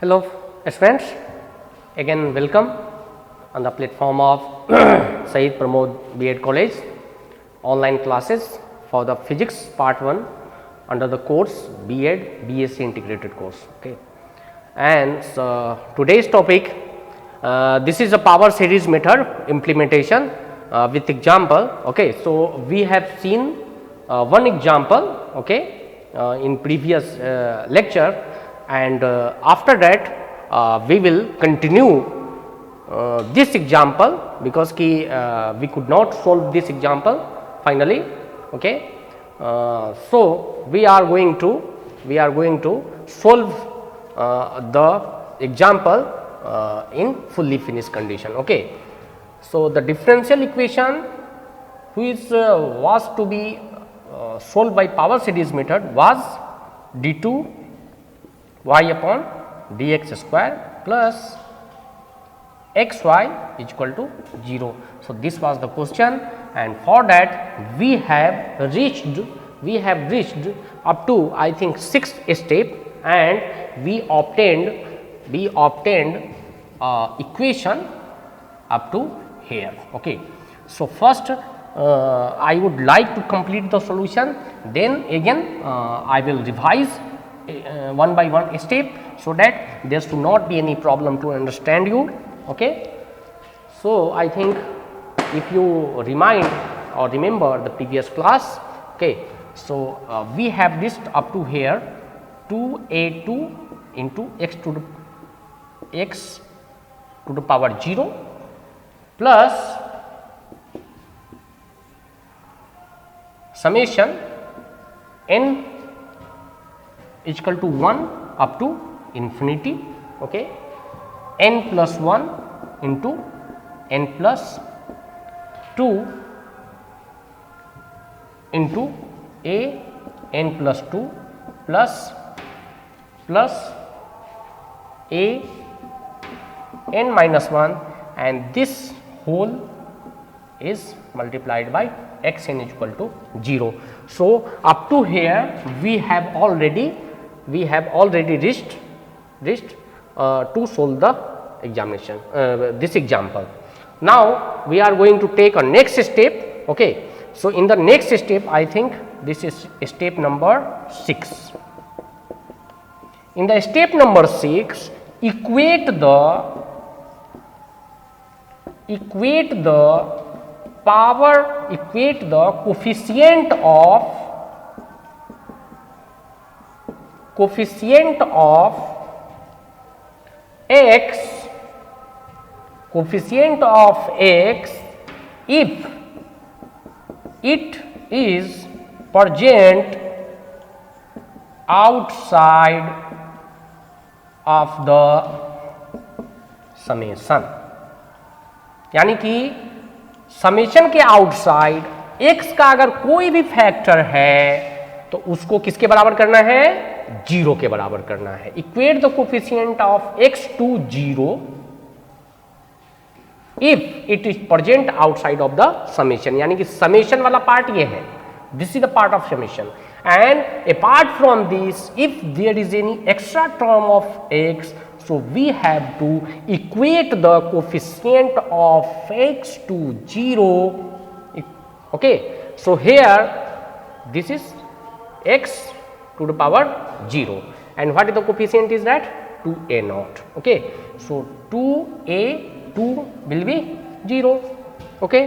Hello students, again welcome on the platform of Saeed Pramod B.Ed College online classes for the physics part 1 under the course B.Ed BSc integrated course. Okay. And today's topic, this is a power series method implementation with example. Okay. So, we have seen one example, okay, in previous lecture, and after that we will continue this example because we could not solve this example finally. Okay. So, we are going to solve the example in fully finished condition. Okay. So, the differential equation which was to be solved by power series method was d2 y upon dx square plus xy is equal to 0. So, this was the question, and for that we have reached up to I think 6th step, and we obtained equation up to here. Okay. So, first I would like to complete the solution, then again I will revise one by one step, so that there should not be any problem to understand you. Okay. So, I think if you remind or remember the previous class, okay, so we have this up to here 2a2 into x to the power 0 plus summation n is equal to 1 up to infinity. Okay. N plus 1 into n plus 2 into a n plus 2 plus a n minus 1, and this whole is multiplied by x n is equal to 0. So, up to here we have already reached to solve the examination this example. Now, we are going to take a next step. Okay. So, in the next step I think this is step number 6. In the step number 6, equate the coefficient of x if it is present outside of the summation, यानी कि summation के outside x का अगर कोई भी factor है तो उसको किसके बराबर करना है, 0 के बराबर करना है. Equate the coefficient of x to 0 if it is present outside of the summation, यानी कि समेशन वाला पार्ट ये है, this is the part of summation, and apart from this if there is any extra term of x, so we have to equate the coefficient of x to 0. Okay. So, here this is x to the power 0, and what is the coefficient is that 2a naught. Okay. So, 2a2 will be 0. Okay.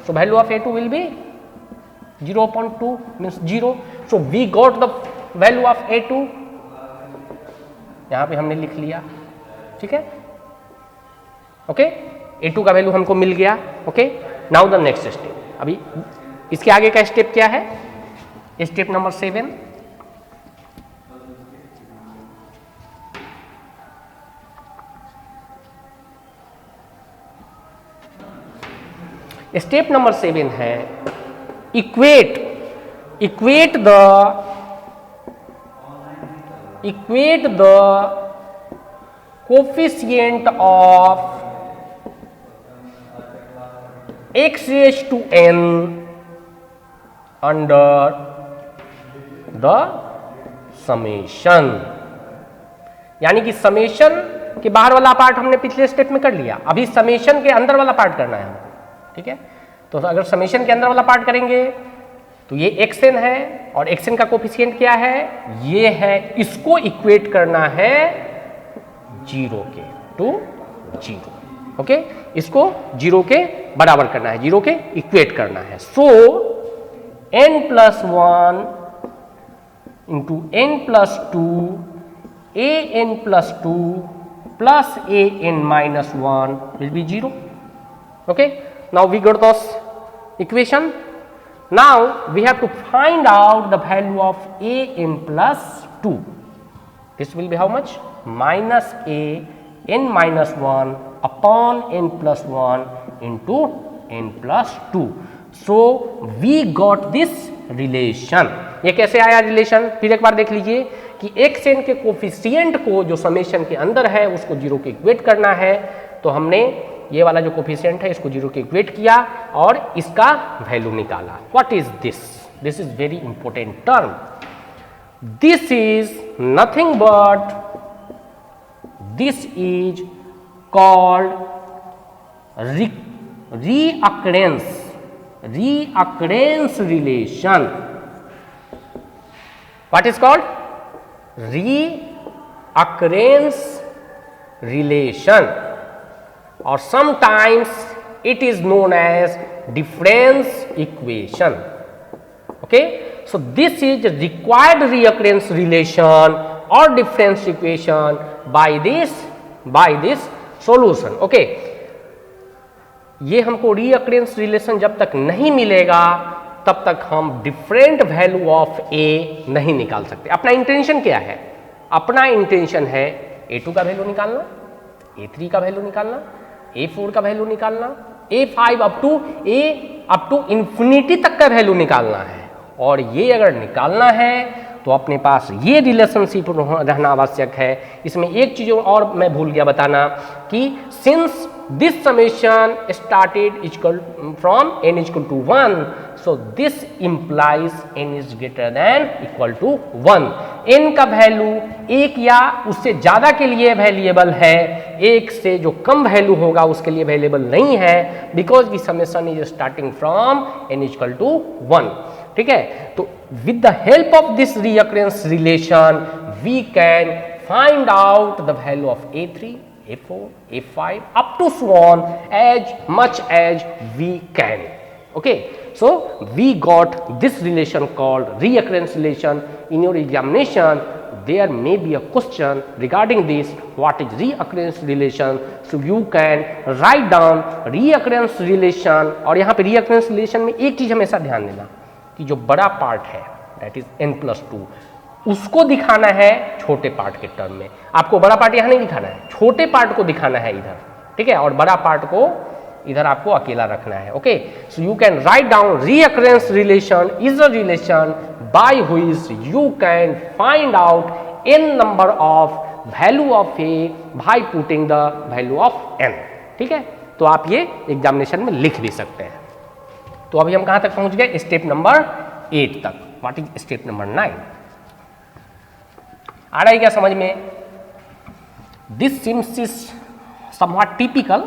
So, value of a2 will be 0.2 means 0. So, we got the value of a2, यहाँ पे हमने लिख लिया. ठीक है. Okay. a2 का value हमको मिल गया. Okay. Now the next step. अभी इसके आगे का स्टेप क्या है, स्टेप नंबर 7. स्टेप नंबर 7 है equate the coefficient of x raised to n under the summation. यानी कि समेशन के बाहर वाला पार्ट हमने पिछले स्टेप में कर लिया, अभी समेशन के अंदर वाला पार्ट करना है हमको, ठीक है। तो अगर समेशन के अंदर वाला पार्ट करेंगे तो ये xn है और xn का कोफिशिएंट क्या है, ये है, इसको इक्वेट करना है 0 के टू 0, ओके, इसको 0 के बराबर करना है, 0 के इक्वेट करना है। सो n plus 1 into n plus 2 an plus 2 plus an minus 1 will be 0. Okay, now we got those equation. Now we have to find out the value of an plus 2. This will be how much? Minus a n minus 1 upon n plus 1 into n plus 2. So we got this relation. ये कैसे आया relation, फिर एक बार देख लीजिए कि xn के coefficient को जो समेशन के अंदर है उसको 0 के इक्वेट करना है, तो हमने ये वाला जो कोफिशिएंट है इसको 0 के इक्वेट किया और इसका वैल्यू निकाला। What is this? This is very important term. This is nothing but this is called reoccurrence relation. What is called? Reoccurrence relation, or sometimes it is known as difference equation. Okay, so this is required reoccurrence relation or difference equation by this solution. Okay, ये हमको reoccurrence relation जब तक नहीं मिलेगा तब तक हम different value of ए नहीं निकाल सकते। अपना इंटेंशन क्या है? अपना इंटेंशन है a2 का वैल्यू निकालना, a3 का वैल्यू निकालना, a4 का वैल्यू निकालना, a5 अप टू इंफिनिटी तक का वैल्यू निकालना है। और ये अगर निकालना है तो अपने पास ये रिलेशनशिप रहना आवश्यक है। इसमें एक चीज और मैं भूल गया बताना कि since this summation started equal from n equal to 1, so this implies n is greater than equal to 1. n का वैल्यू एक या उससे ज्यादा के लिए वैल्यूएबल है, एक से जो कम वैल्यू होगा उसके लिए वैल्यूएबल नहीं है, because the summation is starting from n equal to 1। ठीक है, तो with the help of this reoccurrence relation we can find out the value of a3, a4, a5 up to so on as much as we can. Okay, so we got this relation called reoccurrence relation. In your examination there may be a question regarding this, what is reoccurrence relation, so you can write down reoccurrence relation। और यहाँ पे reoccurrence relation में एक चीज हमेशा ध्यान देना कि जो बड़ा पार्ट है that is n+2 उसको दिखाना है छोटे पार्ट के टर्म में। आपको बड़ा पार्ट यहाँ नहीं दिखाना है, छोटे पार्ट को दिखाना है इधर, ठीक है, और बड़ा पार्ट को इधर आपको अकेला रखना है। Okay, so you can write down reoccurrence relation is a relation by which you can find out n number of value of a by putting the value of n। ठीक है, तो आप ये एग्जामिनेशन में लिख भी सकते हैं। तो अभी हम कहां तक पहुंच गए? स्टेप नंबर 8 तक। What is step number 9? आ रहा है क्या समझ में? This seems is somewhat typical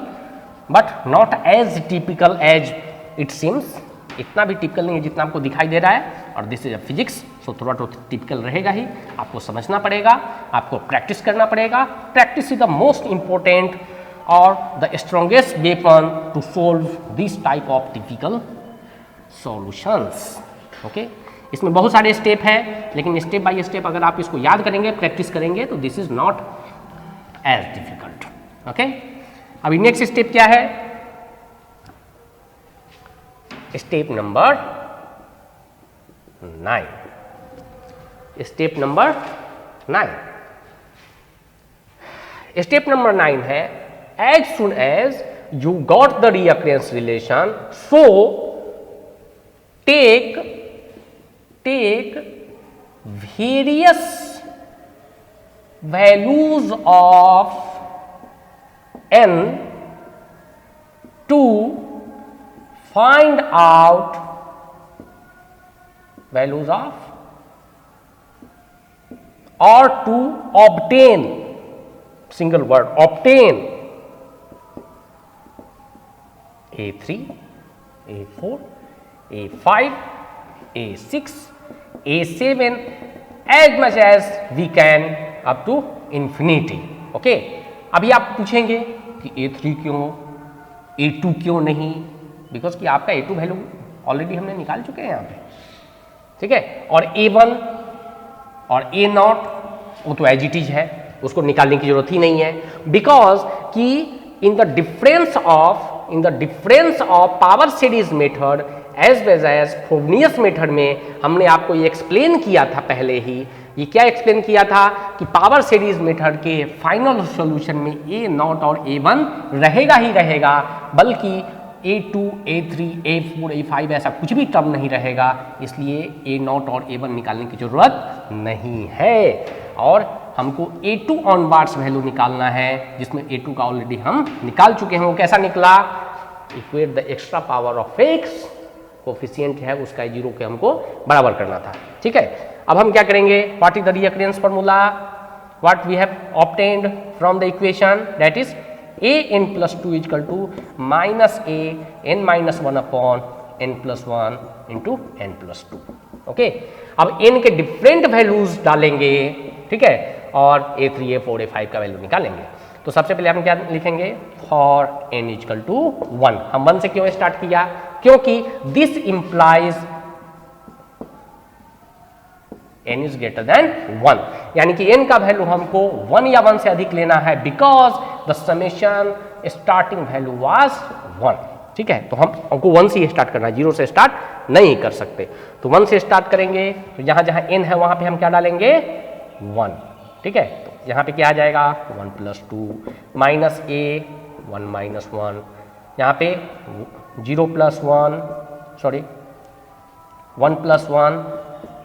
but not as typical as it seems. इतना भी टिपिकल नहीं है जितना आपको दिखाई दे रहा है, और दिस इज अ फिजिक्स, सो थोड़ा तो टिपिकल रहेगा ही। आपको समझना पड़ेगा, आपको प्रैक्टिस करना पड़ेगा। Practice is the most important और the strongest weapon to solve this type of typical solutions. Okay, इसमें बहुत सारे स्टेप हैं, लेकिन स्टेप बाय स्टेप अगर आप इसको याद करेंगे, प्रैक्टिस करेंगे, तो this is not as difficult. Okay, अभी नेक्स्ट स्टेप क्या है? Step number 9। Step number 9, step number 9 है as soon as you got the reoccurrence relation, so take various values of n to find out values of or to obtain single word, obtain A3, A4, A5, A6, A7 as much as we can up to infinity. Okay, अभी आप पूछेंगे कि A3 क्यों, A2 क्यों नहीं, because कि आपका A2 value already हमने निकाल चुके हैं यहाँ पे, ठीक है, और A1 और A0 वो तो एज इट इज है, उसको निकालने की जरूरत ही नहीं है, बिकॉज कि in the difference of power series method as well as Frobenius method में हमने आपको ये एक्सप्लेन किया था पहले ही। ये क्या एक्सप्लेन किया था कि पावर सीरीज मेथड के फाइनल सॉल्यूशन में A0 और A1 रहेगा ही रहेगा, बल्कि A2, A3, A4, A5 ऐसा कुछ भी टर्म नहीं रहेगा, इसलिए A0 और A1 निकालने की जरूरत नहीं है। और हमको A2 ऑनवर्ड्स वैल्यू निकालना है, जिसमें A2 का ऑलरेडी हम निकाल चुके हैं। वो कैसा निकला? Equate the extra power of x, coefficient है उसका 0 के हमको बराबर करना था, ठीक है। अब हम क्या करेंगे? What is the recurrence formula? What we have obtained from the equation, that is an plus 2 is equal to minus a n minus 1 upon n plus 1 into n plus 2. Okay, अब n के different values डालेंगे, ठीक है, और a3, a4, a5 का value निकालेंगे। तो सबसे पहले हम क्या लिखेंगे? For n is equal to 1। हम 1 से क्यों स्टार्ट किया? क्योंकि this implies n is greater than 1, यानी कि n का वैल्यू हमको 1 या 1 से अधिक लेना है, because the summation starting value was 1, ठीक है। तो हमको 1 से स्टार्ट करना है, 0 से स्टार्ट नहीं कर सकते। तो 1 से स्टार्ट करेंगे, तो जहां जहां n है वहां पे हम क्या डालेंगे? 1, ठीक है। तो यहाँ पे क्या आ जाएगा? 1 plus 2 माइनस a 1 minus 1, यहाँ पे 0 plus 1 सॉरी 1 plus 1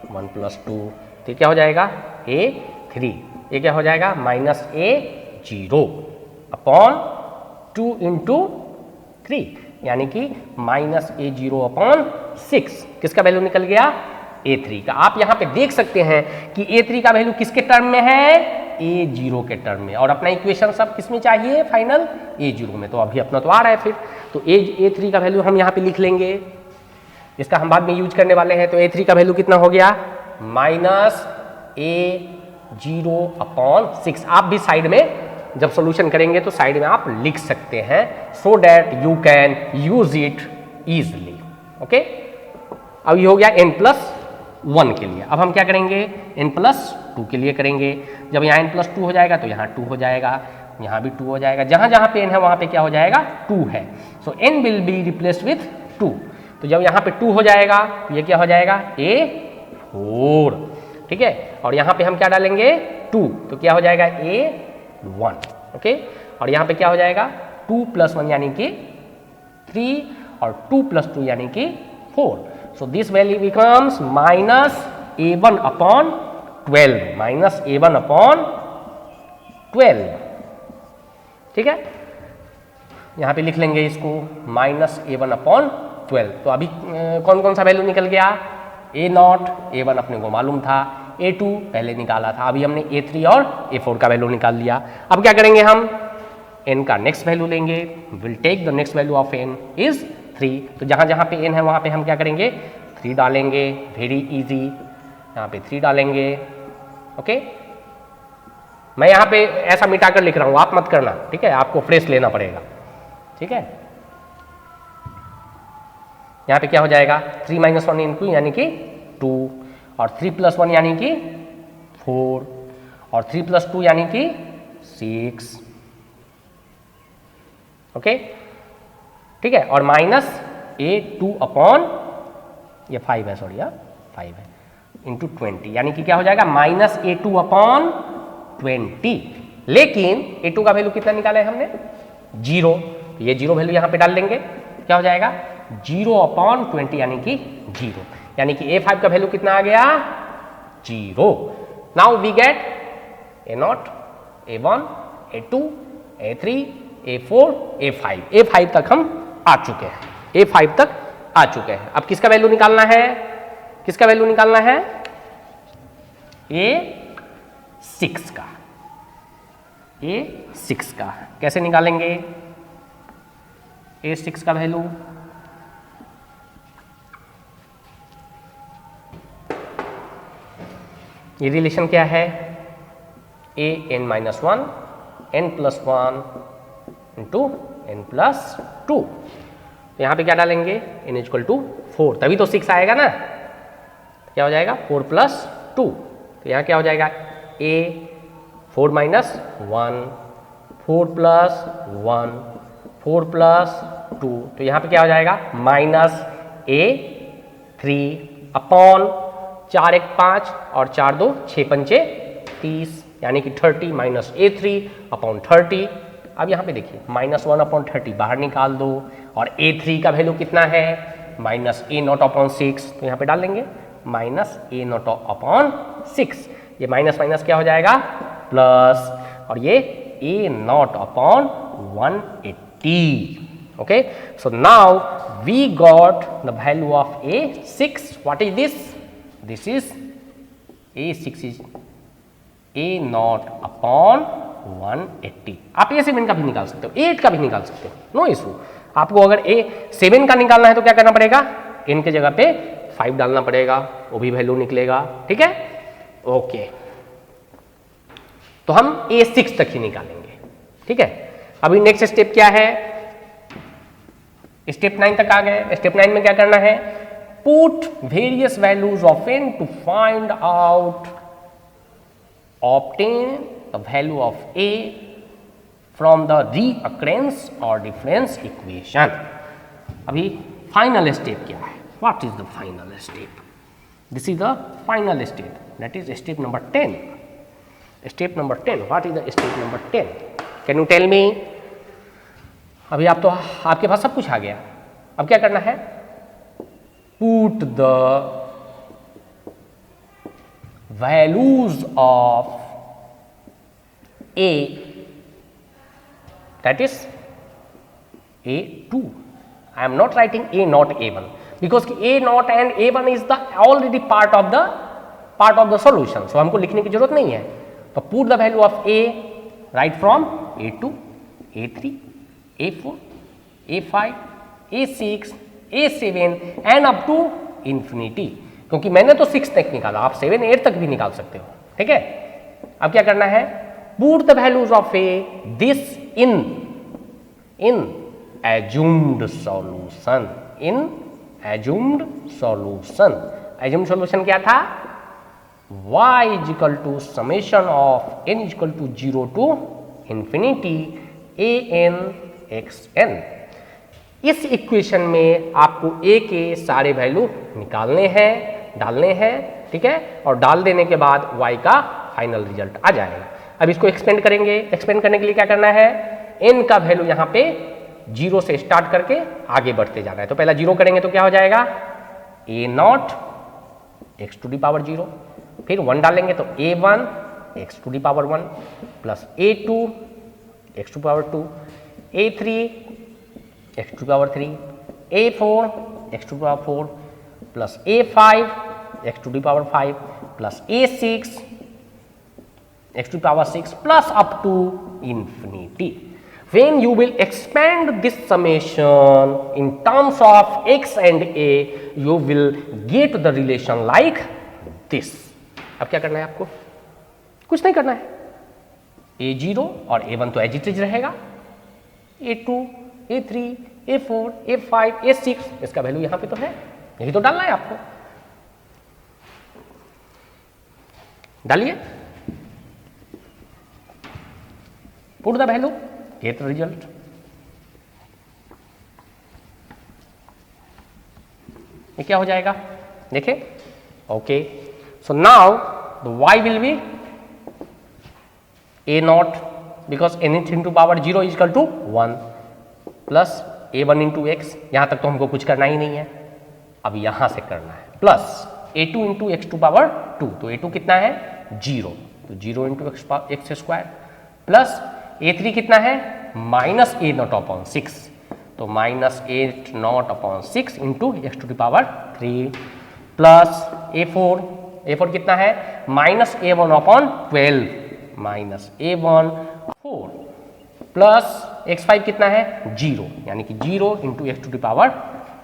1 plus 2, तो क्या हो जाएगा? A3, ये क्या हो जाएगा? माइनस A0 अपॉन 2 इंटू 3, यानी कि माइनस A0 अपॉन 6। किसका वैल्यू निकल गया? A3 का। आप यहाँ पे देख सकते हैं कि A3 का वैल्यू किसके टर्म में है? A0 के टर्म में। और अपना इक्वेशन सब किस में चाहिए? फाइनल A0 में। तो अभी अपना तो आ रहा है, फिर तो A3 का वैल्यू हम यहाँ पे लिख लेंगे, इसका हम बाद में यूज करने वाले हैं। तो A3 का वैल्यू कितना हो गया? Minus A0 upon 6। आप भी साइड में जब सॉल्यूशन करेंगे तो साइड में आप लिख सकते हैं, so that you can use it easily. Okay, अब ये हो गया n+1 के लिए। अब हम क्या करेंगे? n+2 के लिए करेंगे। जब यहाँ n+2 हो जाएगा तो यहाँ 2 हो जाएगा, यहाँ भी 2 हो जाएगा, जहाँ जहाँ पे n है वहाँ पे क्या हो जाएगा? 2 है। सो n will be replaced with 2। तो जब यहाँ पे 2 हो जाएगा तो ये क्या हो जाएगा? A4, ठीक है। और यहाँ पे हम क्या डालेंगे? 2, तो क्या हो जाएगा? A1, okay. और यहाँ पे क्या हो जाएगा? 2 + 1 यानी कि 3 और 2 + 2 यानी कि 4। So this value becomes minus A1 upon 12, minus A1 upon 12, ठीक है। यहाँ पे लिख लेंगे इसको माइनस A1 अपॉन 12। तो अभी कौन कौन सा वैल्यू निकल गया? A0, A1 अपने को मालूम था, A2 पहले निकाला था, अभी हमने A3 और A4 का वैल्यू निकाल लिया। अब क्या करेंगे? हम n का नेक्स्ट वैल्यू लेंगे। Will take the next value of n is 3। तो जहाँ जहाँ पे n है वहाँ पे हम क्या करेंगे? 3 डालेंगे, वेरी इजी। यहाँ पे 3 डालेंगे, ओके। मैं यहाँ पे ऐसा मिटा कर लिख रहा हूँ, आप मत करना, ठीक है, आपको फ्रेश लेना पड़ेगा, ठीक है। यहाँ पे क्या हो जाएगा? 3 - 1 इंटू यानी कि 2, और 3 + 1 यानी कि 4, और 3 + 2 यानी कि 6, ओके, ठीक है। और माइनस A2 अपॉन ये 5 है, सॉरी 5 है, इंटू 20, यानी कि क्या हो जाएगा? Minus A2 upon 20। लेकिन A2 का वैल्यू कितना निकाला है हमने? 0। ये 0 वैल्यू यहाँ पे डाल देंगे, क्या हो जाएगा? 0 अपॉन 20 यानी कि 0, यानी कि A5 का वैल्यू कितना आ गया? 0। Now we get A0, A1, A2, A3, A4, A5। A5 तक हम आ चुके हैं, A5 तक आ चुके हैं। अब किसका वैल्यू निकालना है? किसका वैल्यू निकालना है? A6 का। A6 का। कैसे निकालेंगे A6 का वैल्यू? ये रिलेशन क्या है? an minus one n plus one into n plus two. यहाँ पे क्या डालेंगे? n इक्वल टू 4, तभी तो 6 आएगा ना। क्या हो जाएगा? 4 प्लस 2। तो यहाँ क्या हो जाएगा? a 4 minus 1, 4 plus 1, 4 plus 2। तो यहाँ पे क्या हो जाएगा? माइनस a3 अपॉन 4 1 5 और 4 2 6 पंचे 30, यानी कि 30 माइनस a3 अपॉन 30। अब यहाँ पे देखिए माइनस 1 अपॉन 30 बाहर निकाल दो, और a3 का वैल्यू कितना है? Minus a0 upon 6। तो यहाँ पे डाल देंगे माइनस a0 अपॉन 6। ये माइनस माइनस क्या हो जाएगा? प्लस, और ये a0 upon 180। Okay, so now we got the value of a6। What is this? This is a6 is a0 upon 180। आप a7 का भी निकाल सकते हो, a8 का भी निकाल सकते हो, नो इशू। आपको अगर a7 का निकालना है तो क्या करना पड़ेगा? n के जगह पे 5 डालना पड़ेगा, वो भी वैल्यू निकलेगा। ठीक है, ओके। तो हम a6 तक ही निकालेंगे। ठीक है, अभी नेक्स्ट स्टेप क्या है? स्टेप 9 तक आ गए। स्टेप 9 में क्या करना है? Put various values of n to find out obtain the value of a from the reoccurrence or difference equation। अभी फाइनल स्टेप क्या है? What is the final step? This is the final step, that is step number 10। step number 10, what is the step number 10? Can you tell me? अभी आप तो आपके पास सब कुछ आ गया, अब क्या करना है? Put the values of a, that is a2। I am not writing a not a1 because a not and a1 is the already part of the solution, so हमको लिखने की जरूरत नहीं है। तो put the value of a right from a2, a3, a4, a5, a6, a7 and up to infinity। क्योंकि मैंने तो 6 तक निकाला, आप 7 8 तक भी निकाल सकते हो। ठीक है, अब क्या करना है? Put the values of a this in assumed solution. In assumed solution. Assumed solution क्या था? y is equal to summation of n is equal to 0 to infinity an xn। इस इक्वेशन में आपको a के सारे वैल्यू निकालने हैं, डालने हैं। ठीक है, और डाल देने के बाद y का फाइनल रिजल्ट आ जाएगा। अब इसको एक्सपेंड करेंगे। एक्सपेंड करने के लिए क्या करना है? n का वैल्यू यहाँ पे 0 से स्टार्ट करके आगे बढ़ते जाना है। तो पहला 0 करेंगे तो क्या हो जाएगा? a0 x to the power 0, फिर 1 डालेंगे तो a1 x to the power 1 plus a2 x to power 2, a3 x to power 3, a4 x to power 4 plus a5 x to the power 5 plus a6 x to power 6 plus up to infinity। When you will expand this summation in terms of x and a, you will get the relation like this। अब क्या करना है आपको? कुछ नहीं करना है। a0 और a1 तो एज इट इज रहेगा, a2, a3, a4, a5, a6 इसका वैल्यू यहां पे तो है, यही तो डालना है आपको। डालिए, put the value, get the result. ये क्या हो जाएगा? देखिए, okay. So now the y will be a0 because anything to power 0 is equal to 1 plus a1 into x। यहां तक तो हमको कुछ करना ही नहीं है, अब यहां से करना है, plus a2 into x to power 2। तो a2 कितना है? 0, तो 0 into x square plus a3 कितना है? माइनस a0 अपॉन 6, तो minus a0 upon 6 into x to the power 3 plus a4 कितना है? Minus a1 upon 12 minus a1 4 plus x5 कितना है 0, यानी कि 0 into x to the power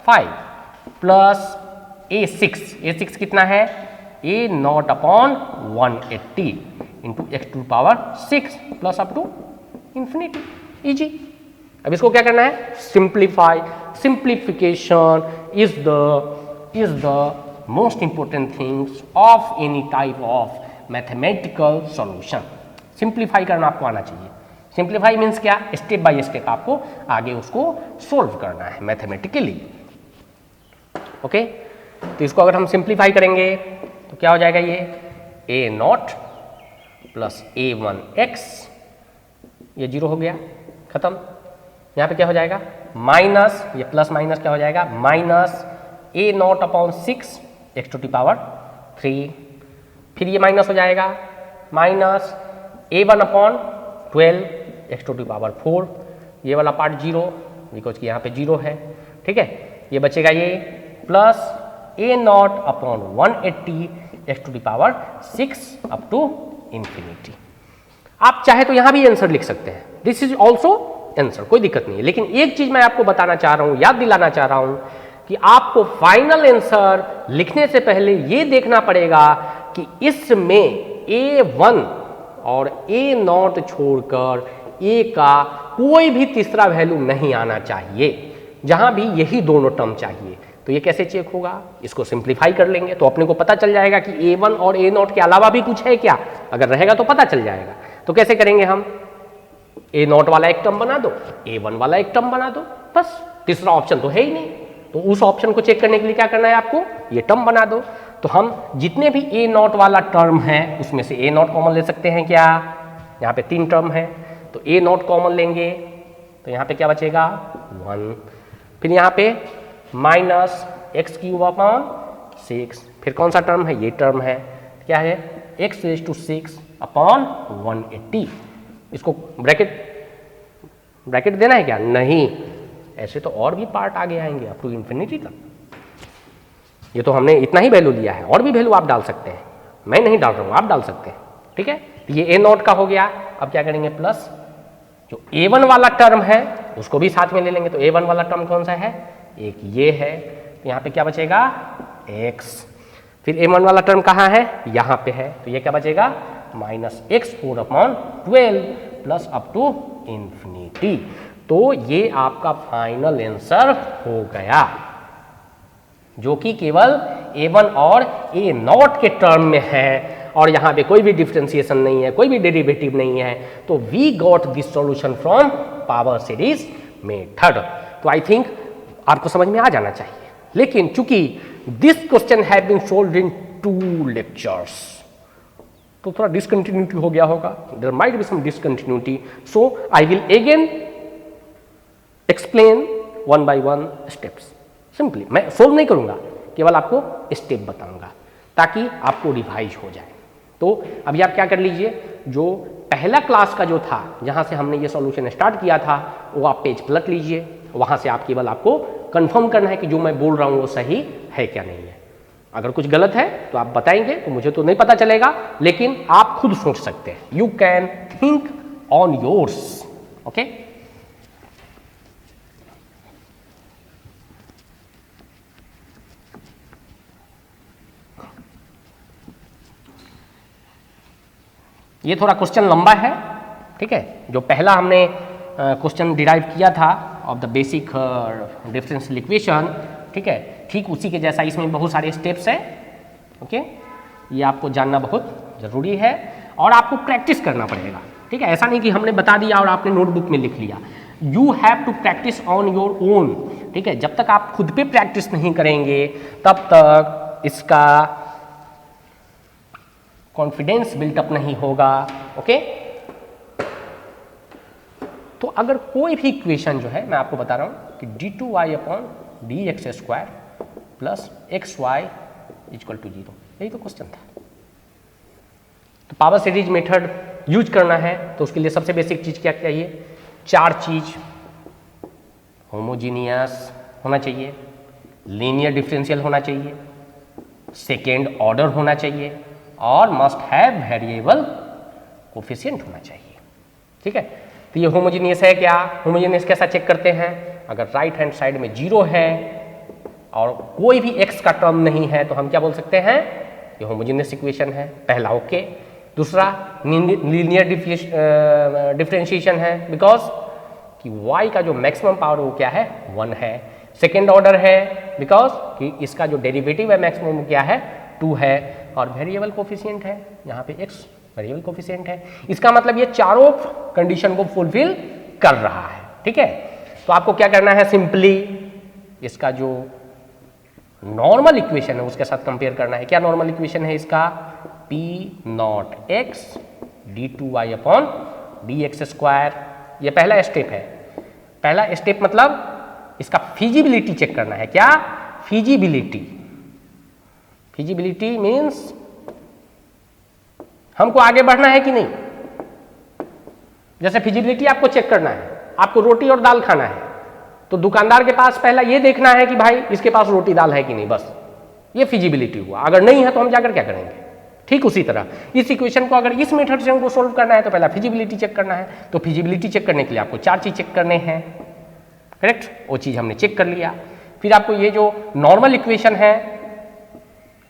5 plus a6 कितना है a naught upon 180 into x to the power 6 plus up to infinity. Easy. अब इसको क्या करना है simplify. Simplification is the most important things of any type of mathematical solution. Simplify करना आपको आना चाहिए। सिंप्लीफाई मीन्स क्या, स्टेप बाय स्टेप आपको आगे उसको सोल्व करना है मैथमेटिकली। ओके, तो इसको अगर हम सिंप्लीफाई करेंगे तो क्या हो जाएगा, ये ए नॉट प्लस a1x, ये 0 हो गया, खत्म। यहाँ पे क्या हो जाएगा माइनस, ये प्लस माइनस क्या हो जाएगा minus a naught upon 6 x to the power 3, फिर ये माइनस हो जाएगा minus a1 upon 12 x to the power 4, ये वाला पार्ट 0 बिकॉज कि यहाँ पे 0 है, ठीक है। ये बचेगा ये plus a naught upon 180 x to the power 6 up to infinity. आप चाहे तो यहाँ भी आंसर लिख सकते हैं, दिस इज ऑल्सो आंसर, कोई दिक्कत नहीं है। लेकिन एक चीज मैं आपको बताना चाह रहा हूँ, याद दिलाना चाह रहा हूँ कि आपको फाइनल आंसर लिखने से पहले ये देखना पड़ेगा कि इसमें a1 और a नॉट छोड़कर a का कोई भी तीसरा वैल्यू नहीं आना चाहिए, जहां भी यही दोनों टर्म चाहिए। तो ये कैसे चेक होगा, इसको सिंप्लीफाई कर लेंगे तो अपने को पता चल जाएगा कि a1 और a नॉट के अलावा भी कुछ है क्या, अगर रहेगा तो पता चल जाएगा। तो कैसे करेंगे हम, a नॉट वाला एक टर्म बना दो, a1 वाला एक टर्म बना दो, बस, तीसरा ऑप्शन तो है ही नहीं। तो उस ऑप्शन को चेक करने के लिए क्या करना है आपको, ये टर्म बना दो। तो हम जितने भी a नॉट वाला टर्म है उसमें से a नॉट कॉमन ले सकते हैं क्या, यहाँ पे 3 टर्म है तो a नॉट कॉमन लेंगे तो यहाँ पे क्या बचेगा 1, फिर यहाँ पे माइनस एक्स क्यूब अपॉन 6, फिर कौन सा टर्म है, ये टर्म है, क्या है x रेज टू 6 अपॉन 180। इसको ब्रैकेट देना है क्या, नहीं, ऐसे तो और भी पार्ट आगे आएंगे अप टू इंफिनिटी तक। ये तो हमने इतना ही वैल्यू लिया है, और भी वैल्यू आप डाल सकते हैं, मैं नहीं डाल रहा हूँ, आप डाल सकते हैं, ठीक है। तो ये a नॉट का हो गया। अब क्या करेंगे, प्लस जो a1 वाला टर्म है उसको भी साथ में ले लेंगे। तो a1 वाला टर्म कौन सा है, एक ये है, तो यहाँ पे क्या बचेगा x, फिर a1 वाला टर्म कहाँ है, यहाँ पे है, तो ये क्या बचेगा minus x4 upon 12 plus up to infinity. तो ये आपका फाइनल आंसर हो गया, जो कि केवल a1 और a नॉट के टर्म में है और यहाँ पे कोई भी डिफरेंशिएशन नहीं है, कोई भी डेरिवेटिव नहीं है। तो we got this solution from power series method. तो आई थिंक आपको समझ में आ जाना चाहिए। लेकिन चूंकि this question have been solved in 2 lectures, तो थोड़ा डिसकंटिन्यूटी हो गया होगा, there might be some discontinuity, so I will again explain 1 by 1 steps. Simply मैं सोल्व नहीं करूंगा, केवल आपको स्टेप बताऊंगा ताकि आपको रिवाइज हो जाए। तो अभी आप क्या कर लीजिए, जो पहला क्लास का जो था जहां से हमने ये सॉल्यूशन स्टार्ट किया था वो आप पेज पलट लीजिए, वहां से आप केवल आपको कंफर्म करना है कि जो मैं बोल रहा हूं वो सही है क्या नहीं है। अगर कुछ गलत है तो आप बताएंगे, तो मुझे तो नहीं पता चलेगा, लेकिन आप खुद सोच सकते हैं, you can think on yours, okay. ये थोड़ा क्वेश्चन लंबा है, ठीक है। जो पहला हमने क्वेश्चन डिराइव किया था of the basic differential equation, ठीक है, ठीक उसी के जैसा इसमें बहुत सारे स्टेप्स हैं, ओके। ये आपको जानना बहुत ज़रूरी है और आपको प्रैक्टिस करना पड़ेगा, ठीक है। ऐसा नहीं कि हमने बता दिया और आपने नोटबुक में लिख लिया, you have to practice on your own, ठीक है। जब तक आप खुद पे प्रैक्टिस नहीं करेंगे तब तक इसका कॉन्फिडेंस बिल्टअप नहीं होगा, ओके। तो अगर कोई भी इक्वेशन जो है, मैं आपको बता रहा हूं कि d2y upon dx square plus xy equal to 0, यही तो क्वेश्चन था। तो पावर सीरीज मेथड यूज करना है तो उसके लिए सबसे बेसिक चीज क्या चाहिए, 4 चीज, होमोजीनियस होना चाहिए, लीनियर डिफरेंशियल होना चाहिए, सेकेंड ऑर्डर होना चाहिए और मस्ट हैव वेरिएबल कोफिशिएंट होना चाहिए। ठीक है। तो ये होमोजीनियस है क्या? होमोजीनियस कैसा चेक करते हैं? अगर राइट हैंड साइड में 0 है और कोई भी x का टर्म नहीं है तो हम क्या बोल सकते हैं? ये होमोजीनियस इक्वेशन है। पहला ओके। दूसरा लीनियर डिफरेंशिएशन है बिकॉज कि y का जो मैक्सिमम पावर वो क्या है? 1 है। सेकेंड ऑर्डर है बिकॉज कि इसका जो डेरिवेटिव है मैक्सिमम वो क्या है? 2 है। और वेरिएबल कोफिशिएंट है, यहाँ पे x वेरिएबल कोफिशिएंट है। इसका मतलब ये चारों कंडीशन को फुलफिल कर रहा है। ठीक है। तो आपको क्या करना है? सिंपली इसका जो नॉर्मल इक्वेशन है उसके साथ कंपेयर करना है। क्या नॉर्मल इक्वेशन है इसका? P naught x d2y upon dx square. ये पहला स्टेप है। पहला स्टेप मतलब इसका फिजिबिलिटी चेक करना है। क्या? फिजिबिलिटी। फिजिबिलिटी मीन्स हमको आगे बढ़ना है कि नहीं। जैसे फिजिबिलिटी आपको चेक करना है, आपको रोटी और दाल खाना है तो दुकानदार के पास पहला ये देखना है कि भाई इसके पास रोटी दाल है कि नहीं, बस ये फिजिबिलिटी हुआ। अगर नहीं है तो हम जाकर क्या करेंगे? ठीक उसी तरह इस इक्वेशन को अगर इस मेथड से हमको सोल्व करना है तो पहला फिजिबिलिटी चेक करना है। तो फिजिबिलिटी चेक करने के लिए आपको 4 चीज चेक करने हैं। करेक्ट? वो चीज हमने चेक कर लिया। फिर आपको ये जो नॉर्मल इक्वेशन है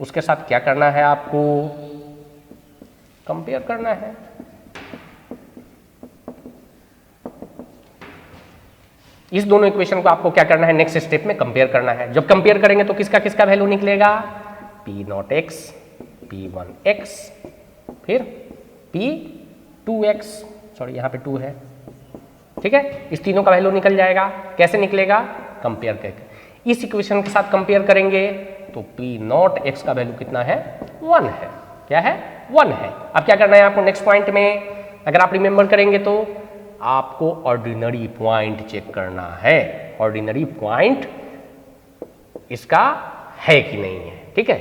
उसके साथ क्या करना है? आपको कंपेयर करना है। इस दोनों इक्वेशन को आपको क्या करना है? नेक्स्ट स्टेप में कंपेयर करना है। जब कंपेयर करेंगे तो किसका किसका वैल्यू निकलेगा? P नॉट x, P1x, फिर P2x, सॉरी यहाँ पे 2 है। ठीक है। इस तीनों का वैल्यू निकल जाएगा। कैसे निकलेगा? कंपेयर करके। इस इक्वेशन के साथ कंपेयर करेंगे तो P नॉट x का वैल्यू कितना है? 1 है। क्या है? 1 है। अब क्या करना है आपको नेक्स्ट पॉइंट में? अगर आप रिमेंबर करेंगे तो आपको ऑर्डिनरी पॉइंट चेक करना है। ऑर्डिनरी पॉइंट इसका है कि नहीं है। ठीक है।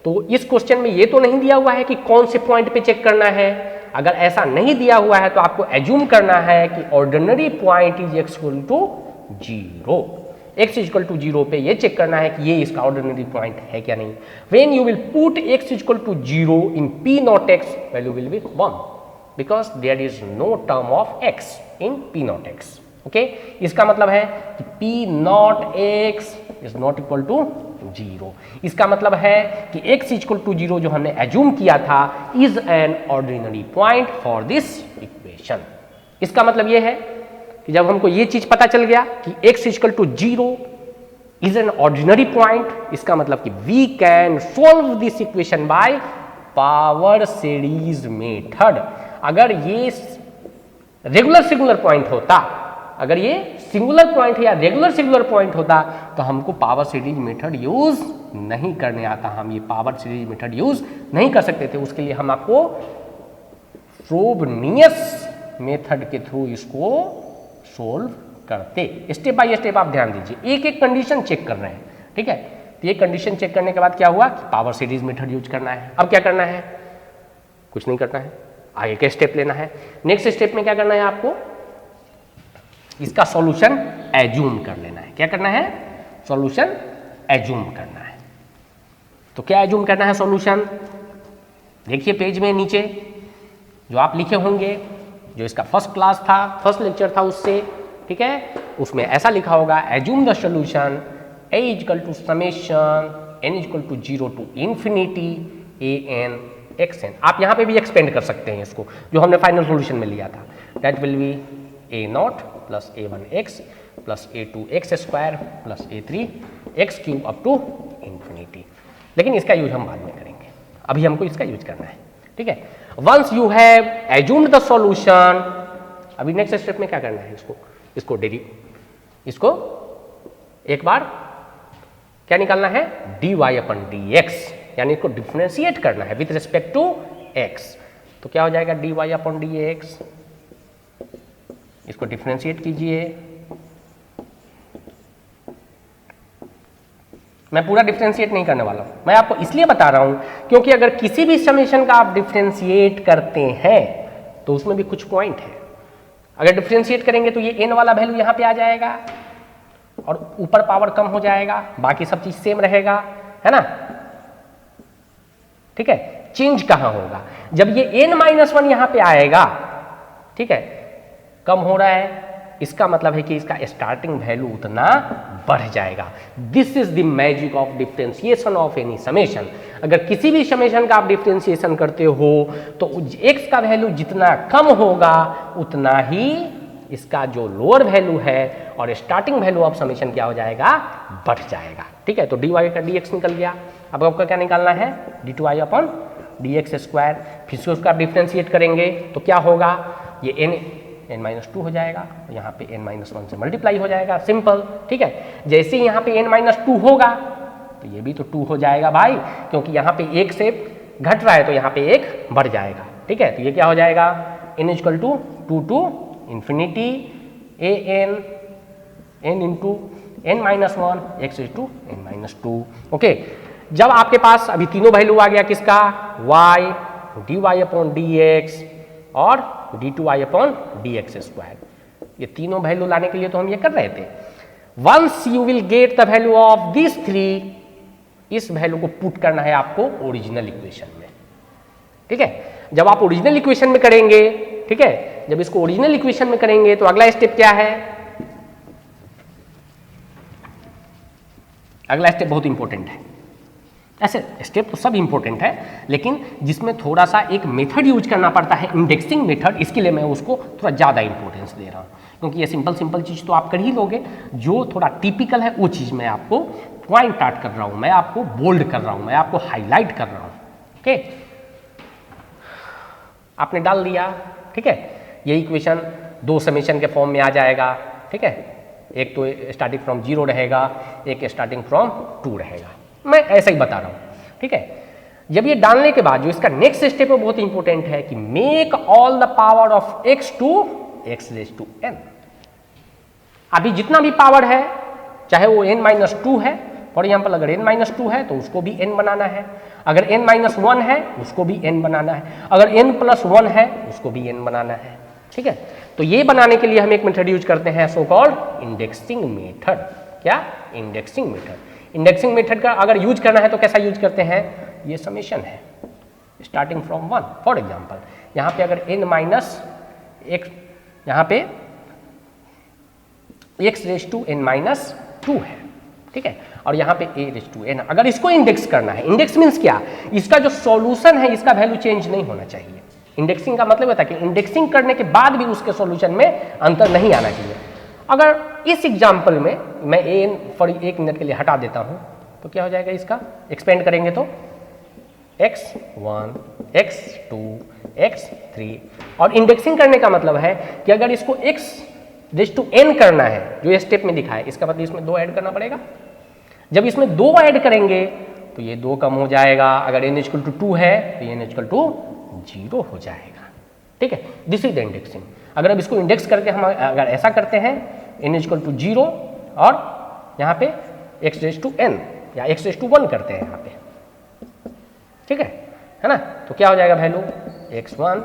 तो इस क्वेश्चन में ये तो नहीं दिया हुआ है कि कौन से पॉइंट पे चेक करना है। अगर ऐसा नहीं दिया हुआ है तो आपको एज्यूम करना है कि ordinary point is equal to 0। x equal to 0 पे ये चेक करना है कि ये इसका ऑर्डिनरी पॉइंट है क्या नहीं। When you will put x equal to 0 in P naught x, value will be 1 because there is no term of x in P naught x. Okay? इसका मतलब है कि P naught x is not equal to 0. इसका मतलब है कि x equal to 0 जो हमने assume किया था is an ordinary point for this equation. इसका मतलब ये है कि जब हमको ये चीज पता चल गया कि x equal to 0 is an ordinary point, इसका मतलब कि we can solve this equation by power series method. अगर ये रेगुलर सिंगुलर पॉइंट होता, अगर ये सिंगुलर पॉइंट या रेगुलर सिंगुलर पॉइंट होता तो हमको पावर सीरीज मेथड यूज नहीं करने आता। हम ये पावर सीरीज मेथड यूज नहीं कर सकते थे। उसके लिए हम आपको फ्रोबनियस मेथड के थ्रू इसको सोल्व करते। स्टेप बाय स्टेप आप ध्यान दीजिए, एक एक कंडीशन चेक कर रहे हैं। ठीक है। तो ये कंडीशन चेक करने के बाद क्या हुआ कि पावर सीरीज मेथड यूज करना है। अब क्या करना है? कुछ नहीं करना है, आगे के स्टेप लेना है। नेक्स्ट स्टेप में क्या करना है? आपको इसका सॉल्यूशन एज्यूम कर लेना है। क्या करना है? सॉल्यूशन एज्यूम करना है। तो क्या एज्यूम करना है सॉल्यूशन? देखिए पेज में नीचे जो आप लिखे होंगे, जो इसका फर्स्ट क्लास था, फर्स्ट लेक्चर था उससे, ठीक है, उसमें ऐसा लिखा होगा assume the solution a equal to summation n equal to 0 to infinity an xn। आप यहाँ पे भी एक्सपेंड कर सकते हैं इसको, जो हमने फाइनल सॉल्यूशन में लिया था। That will be a naught plus a1x plus a2x square plus a3x cube up to infinity. लेकिन इसका यूज हम बाद में करेंगे, अभी हमको इसका यूज करना है। ठीक है। Once you have assumed the solution, अभी नेक्स्ट स्टेप में क्या करना है? इसको एक बार क्या निकालना है? dy अपन dx, यानी इसको डिफरेंशिएट करना है विथ रिस्पेक्ट टू x। तो क्या हो जाएगा? dy upon dx। इसको डिफरेंशिएट कीजिए। मैं पूरा डिफरेंशिएट नहीं करने वाला हूं, मैं आपको इसलिए बता रहा हूं क्योंकि अगर किसी भी समेशन का आप डिफरेंशिएट करते हैं तो उसमें भी कुछ पॉइंट है। अगर डिफरेंशिएट करेंगे तो ये n वाला वैल्यू यहां पे आ जाएगा और ऊपर पावर कम हो जाएगा, बाकी सब चीज सेम रहेगा, है ना। ठीक है। चेंज कहां होगा? जब ये n-1 यहां पे आएगा, ठीक है, कम हो रहा है, इसका मतलब है कि इसका स्टार्टिंग वैल्यू उतना बढ़ जाएगा। This is the magic of differentiation of any summation. अगर किसी भी समेशन का आप डिफरेंशिएशन करते हो तो x का वैल्यू जितना कम होगा उतना ही इसका जो लोअर वैल्यू है और स्टार्टिंग वैल्यू ऑफ समेशन क्या हो जाएगा, बढ़ जाएगा। ठीक है, तो dy का dx निकल गया। अब आपका क्या निकालना है, d2y अपॉन dx स्क्वायर। फिर से उसका डिफरेंशिएट करेंगे तो क्या होगा, ये n-2 हो जाएगा, यहाँ पे n-1 से मल्टीप्लाई हो जाएगा, सिंपल। ठीक है, जैसे ही यहाँ पे n-2 होगा तो ये भी तो 2 हो जाएगा भाई, क्योंकि यहाँ पे 1 से घट रहा है तो यहाँ पे 1 बढ़ जाएगा। ठीक है, तो ये क्या हो जाएगा, n equal to 2 to infinity n into n-1 x to n-2। Okay, जब आपके पास अभी तीनों वैल्यू आ गया किसका, y, dy अपॉन dx और d2y अपॉन dx स्क्वायर, ये तीनों वैल्यू लाने के लिए तो हम ये कर रहे थे। Once you will get the value of this 3, इस वैल्यू को पुट करना है आपको ओरिजिनल इक्वेशन में। ठीक है, जब आप ओरिजिनल इक्वेशन में करेंगे, ठीक है, जब इसको ओरिजिनल इक्वेशन में करेंगे तो अगला स्टेप क्या है, अगला स्टेप बहुत इंपॉर्टेंट है। ऐसे स्टेप तो सब इंपॉर्टेंट है, लेकिन जिसमें थोड़ा सा एक मेथड यूज करना पड़ता है, इंडेक्सिंग मेथड, इसके लिए मैं उसको थोड़ा ज़्यादा इंपॉर्टेंस दे रहा हूँ, क्योंकि ये सिंपल चीज़ तो आप कर ही लोगे, जो थोड़ा टिपिकल है वो चीज़ मैं आपको पॉइंट आउट कर रहा हूँ, मैं आपको बोल्ड कर रहा हूँ, मैं आपको हाईलाइट कर रहा हूँ। ओके, आपने डाल दिया, ठीक है, ये इक्वेशन 2 समेशन के फॉर्म में आ जाएगा। ठीक है, एक तो स्टार्टिंग फ्रॉम 0 रहेगा, एक स्टार्टिंग फ्रॉम 2 रहेगा, मैं ऐसा ही बता रहा हूँ। ठीक है, जब ये डालने के बाद जो इसका नेक्स्ट स्टेप है बहुत इंपॉर्टेंट है कि make all the power of x to x raise to n। अभी जितना भी पावर है, चाहे वो n-2 है, फॉर एग्जाम्पल अगर n-2 है तो उसको भी n बनाना है, अगर n-1 है उसको भी n बनाना है, अगर n+1 है उसको भी n बनाना है। ठीक है, तो ये बनाने के लिए हम एक मेथड यूज करते हैं, सो कॉल्ड इंडेक्सिंग मेथड। क्या, इंडेक्सिंग मेथड। इंडेक्सिंग मेथड का अगर यूज करना है तो कैसा यूज करते हैं, ये समेशन है स्टार्टिंग फ्रॉम 1, फॉर एग्जाम्पल यहाँ पे अगर n-1, यहाँ पे x रेज टू n-2 है, ठीक है, और यहाँ पे a रेज टू n, अगर इसको इंडेक्स करना है, इंडेक्स मीन्स क्या, इसका जो सॉल्यूशन है इसका वैल्यू चेंज नहीं होना चाहिए। इंडेक्सिंग का मतलब होता है कि इंडेक्सिंग करने के बाद भी उसके सॉल्यूशन में अंतर नहीं आना चाहिए। अगर इस एग्जाम्पल में मैं n फॉर 1 मिनट के लिए हटा देता हूं तो क्या हो जाएगा, इसका एक्सपेंड करेंगे तो x1, x2, x3, और इंडेक्सिंग करने का मतलब है कि अगर इसको x रेज टू n करना है, जो ये स्टेप में दिखा है, इसका मतलब इसमें 2 ऐड करना पड़ेगा। जब इसमें 2 ऐड करेंगे तो ये 2 कम हो जाएगा, अगर n इक्वल टू 2 है तो n इक्वल टू 0 हो जाएगा। ठीक है, दिस इज द इंडेक्सिंग। अगर अब इसको इंडेक्स करके हम अगर ऐसा करते हैं n इक्वल टू 0 और यहाँ पे x रेज टू n या x रेज टू 1 करते हैं यहाँ पे, ठीक है ना, तो क्या हो जाएगा वैल्यू x1,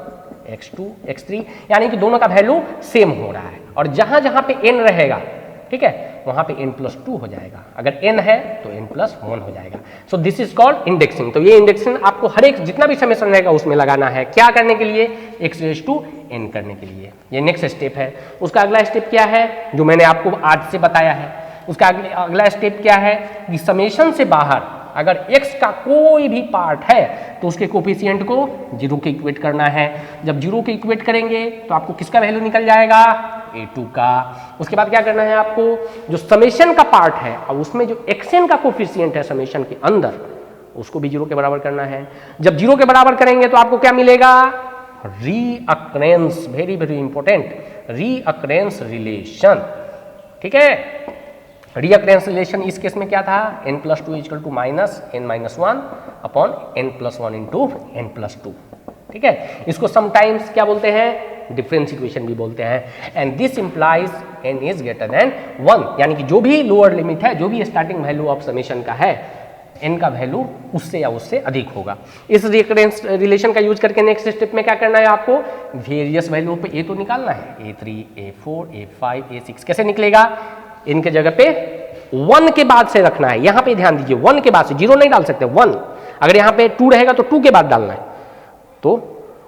x2, x3, यानी कि दोनों का वैल्यू सेम हो रहा है, और जहां जहां पे n रहेगा, ठीक है, वहां पे n+2 हो जाएगा, अगर n है तो n+1 हो जाएगा। So this is called indexing. तो ये इंडेक्सिंग आपको हर एक जितना भी समेशन रहेगा उसमें लगाना है, क्या करने के लिए, x रेज टू n करने के लिए। ये नेक्स्ट स्टेप है। उसका अगला स्टेप क्या है, जो मैंने आपको आज से बताया है, उसका अगला स्टेप क्या है कि समेशन से बाहर अगर x का कोई भी पार्ट है तो उसके कोफिशिएंट को 0 के इक्वेट करना है। जब 0 के इक्वेट करेंगे तो आपको किसका वैल्यू निकल जाएगा, a2 का। उसके बाद क्या करना है आपको, जो समेशन का पार्ट है और उसमें जो xn का कोफिशिएंट है समेशन के अंदर, उसको भी 0 के बराबर करना है। जब 0 के बराबर करेंगे तो आपको क्या मिलेगा, रीअक्रेंस, वेरी वेरी इंपॉर्टेंट, रीअक्रेंस रिलेशन। ठीक है, रीअक्रेंस रिलेशन इस केस में क्या था, n+2 equal to -n-1 upon n+1 into n+2। ठीक है, इसको समटाइम्स क्या बोलते हैं, डिफरेंस इक्वेशन भी बोलते हैं। And this implies n is greater than 1, यानी कि जो भी लोअर लिमिट है, जो भी स्टार्टिंग वैल्यू ऑफ समेशन का है, n का वैल्यू उससे या उससे अधिक होगा। इस रीअक्रेंस रिलेशन का यूज करके नेक्स्ट स्टेप में क्या करना है आपको, वेरियस वैल्यू पे a तो निकालना है, a3, a4, a5, a6। कैसे निकलेगा, इनके जगह पे 1 के बाद से रखना है। यहां पे ध्यान दीजिए, 1 के बाद से, 0 नहीं डाल सकते, 1। अगर यहां पे 2 रहेगा तो 2 के बाद डालना है, तो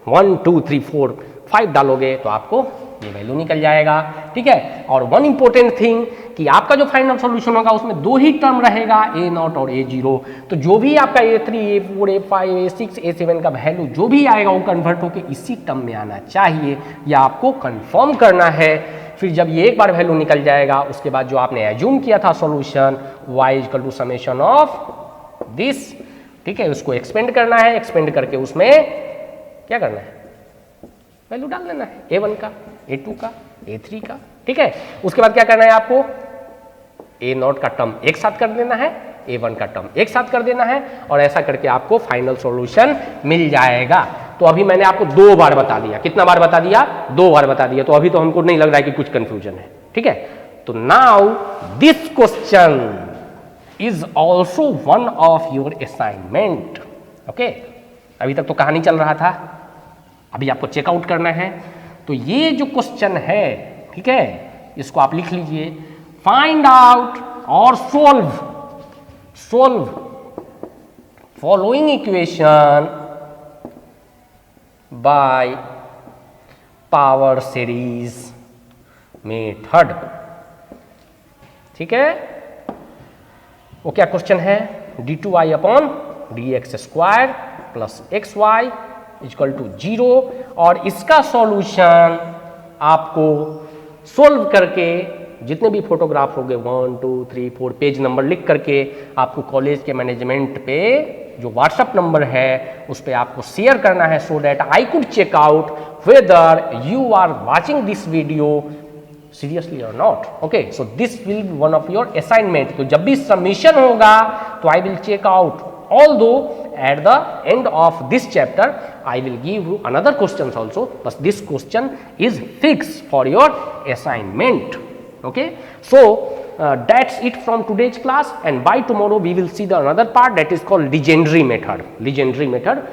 1 2 3 4 5 डालोगे तो आपको ये वैल्यू निकल जाएगा, ठीक है। और वन इंपॉर्टेंट थिंग कि आपका जो फाइनल सॉल्यूशन होगा उसमें दो ही टर्म रहेगा, A0 और A0। तो जो भी आपका A3, A4, A5, A6, A7 का वैल्यू जो भी आएगा वो कन्वर्ट होकर इसी टर्म में आना चाहिए, या आपको कंफर्म करना है। फिर जब ये एक बार वैल्यू निकल जाएगा उसके बाद जो आपने एज्यूम किया था solution y equal to summation of this, ठीक है, उसको एक्सपेंड करना है। एक्सपेंड करके उसमें क्या करना है, वैल्यू डाल देना है A1 का, A2 का, A3 का, ठीक है। उसके बाद क्या करना है आपको, A0 का टर्म एक साथ कर देना है, A1 का टर्म एक साथ कर देना है, और ऐसा करके आपको फाइनल सॉल्यूशन मिल जाएगा। तो अभी मैंने आपको 2 बार बता दिया, कितना बार बता दिया, 2 बार बता दिया। तो अभी तो हमको नहीं लग रहा है कि कुछ कंफ्यूजन है, ठीक है। तो now this question is also one of your assignment, okay. अभी तक तो कहानी चल रहा था, अभी आपको चेकआउट करना है। तो ये जो क्वेश्चन है, ठीक है, इसको आप लिख लीजिए, फाइंड आउट और solve following equation by power series method, ठीक है। वो क्या क्वेश्चन है, d2y upon dx square plus xy equal to 0, और इसका सॉल्यूशन आपको सोल्व करके जितने भी फोटोग्राफ हो गए 1 2 3 4 पेज नंबर लिख करके आपको कॉलेज के मैनेजमेंट पे जो व्हाट्सएप नंबर है उस पर आपको शेयर करना है, so that I could check out whether you are watching this video seriously और not, okay. So this will be one of your assignment. तो जब भी सबमिशन होगा तो I will check out, although at the end of this chapter I will give you another questions also, but this question is fixed for your assignment, okay. So that's it from today's class, and by tomorrow we will see the another part that is called Legendre method,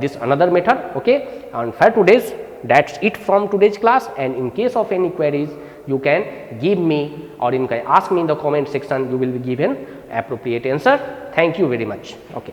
this another method, okay. And for today's, that's it from today's class, and in case of any queries you can give me or you can ask me in the comment section, you will be given appropriate answer. Thank you very much, okay.